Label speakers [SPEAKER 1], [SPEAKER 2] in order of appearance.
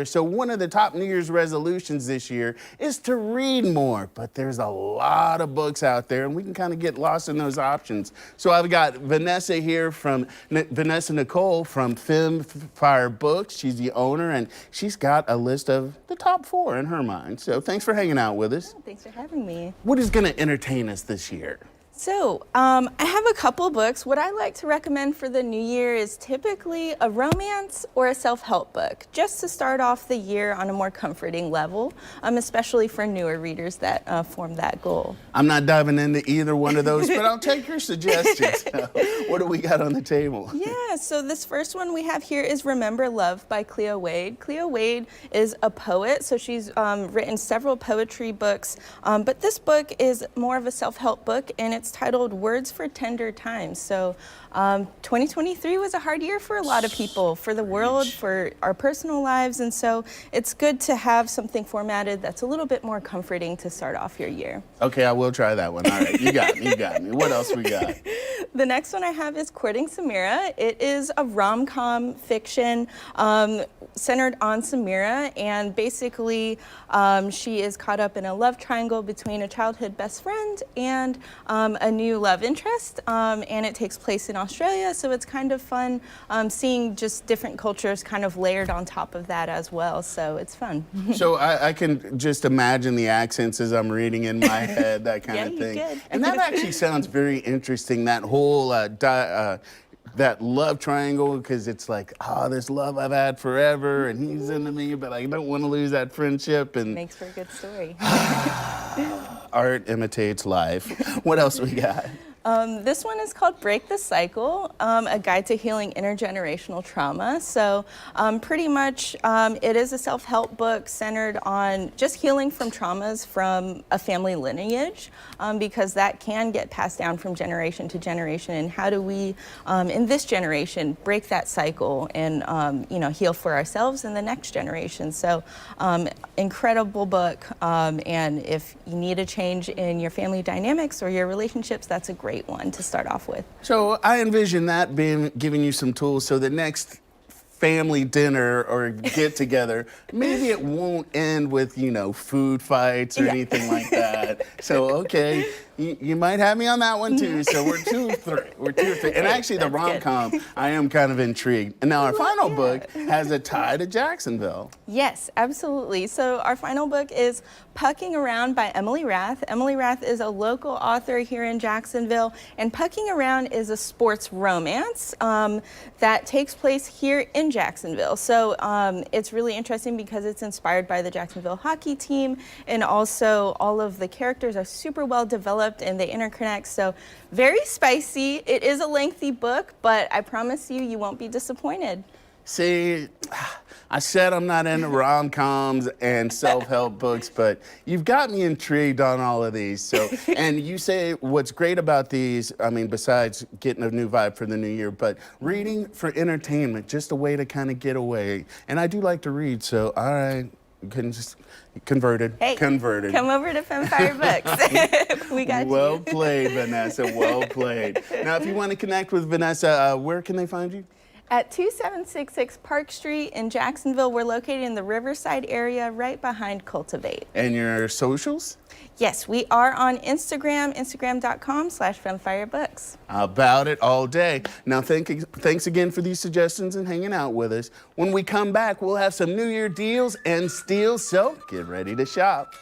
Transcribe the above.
[SPEAKER 1] So one of the top New Year's resolutions this year is to read more, but there's a lot of books out there and we can kind of get lost in those options. So I've got Vanessa here from Vanessa Nicole from Fire Books. She's the owner and she's got a list of the top 4 in her mind. So thanks for hanging out with us.
[SPEAKER 2] Oh, thanks for having me.
[SPEAKER 1] What is going to entertain us this year?
[SPEAKER 2] So, I have a couple books. What I like to recommend for the new year is typically a romance or a self-help book, just to start off the year on a more comforting level, especially for newer readers that form that goal.
[SPEAKER 1] I'm not diving into either one of those, but I'll take your suggestions. What do we got on the table?
[SPEAKER 2] Yeah, so this first one we have here is Remember Love by Cleo Wade. Cleo Wade is a poet, so she's written several poetry books, but this book is more of a self-help book, and it's titled Words for Tender Times. So 2023 was a hard year for a lot of people, for the world, for our personal lives, and so it's good to have something formatted that's a little bit more comforting to start off your year.
[SPEAKER 1] Okay, I will try that one. All right, you got me, you got me. What else we got?
[SPEAKER 2] The next one I have is Courting Samira. It is a rom-com fiction centered on Samira, and basically she is caught up in a love triangle between a childhood best friend and a new love interest, and it takes place in Australia, so it's kind of fun seeing just different cultures kind of layered on top of that as well, so it's fun.
[SPEAKER 1] So I can just imagine the accents as I'm reading in my head, that kind of thing.
[SPEAKER 2] Good.
[SPEAKER 1] And that actually sounds very interesting, that whole that love triangle, because it's like, oh, this love I've had forever, and he's into me, but I don't want to lose that friendship. And
[SPEAKER 2] makes for a good story.
[SPEAKER 1] Art imitates life. What else we got?
[SPEAKER 2] This one is called Break the Cycle, a guide to healing intergenerational trauma. So pretty much it is a self-help book centered on just healing from traumas from a family lineage, because that can get passed down from generation to generation. And how do we, in this generation, break that cycle and heal for ourselves and the next generation? So incredible book, and if you need a change in your family dynamics or your relationships, that's a great one to start off with.
[SPEAKER 1] So I envision that being giving you some tools so the next family dinner or get together, maybe it won't end with, food fights or anything like that. So, okay, you might have me on that one too. So we're 2 of 3. We're 2 of 3. And actually the rom-com, I am kind of intrigued. And now our final book has a tie to Jacksonville.
[SPEAKER 2] Yes, absolutely. So our final book is Pucking Around by Emily Rath. Emily Rath is a local author here in Jacksonville, and Pucking Around is a sports romance that takes place here in Jacksonville. So it's really interesting because it's inspired by the Jacksonville hockey team, and also all of the characters are super well developed and they interconnect. So very spicy. It is a lengthy book, but I promise you, you won't be disappointed.
[SPEAKER 1] See, I said I'm not into rom-coms and self-help books, but you've got me intrigued on all of these. So, and you say what's great about these, I mean, besides getting a new vibe for the new year, but reading for entertainment, just a way to kind of get away. And I do like to read, so all right, you couldn't just converted.
[SPEAKER 2] Hey,
[SPEAKER 1] converted.
[SPEAKER 2] Come over to Fire Books. We got you.
[SPEAKER 1] Well played, Vanessa. Well played. Now, if you want to connect with Vanessa, where can they find you?
[SPEAKER 2] At 2766 Park Street in Jacksonville. We're located in the Riverside area right behind Cultivate.
[SPEAKER 1] And your socials?
[SPEAKER 2] Yes, we are on Instagram, instagram.com/FemFireBooks.
[SPEAKER 1] About it all day. Now, thanks again for these suggestions and hanging out with us. When we come back, we'll have some New Year deals and steals, so get ready to shop.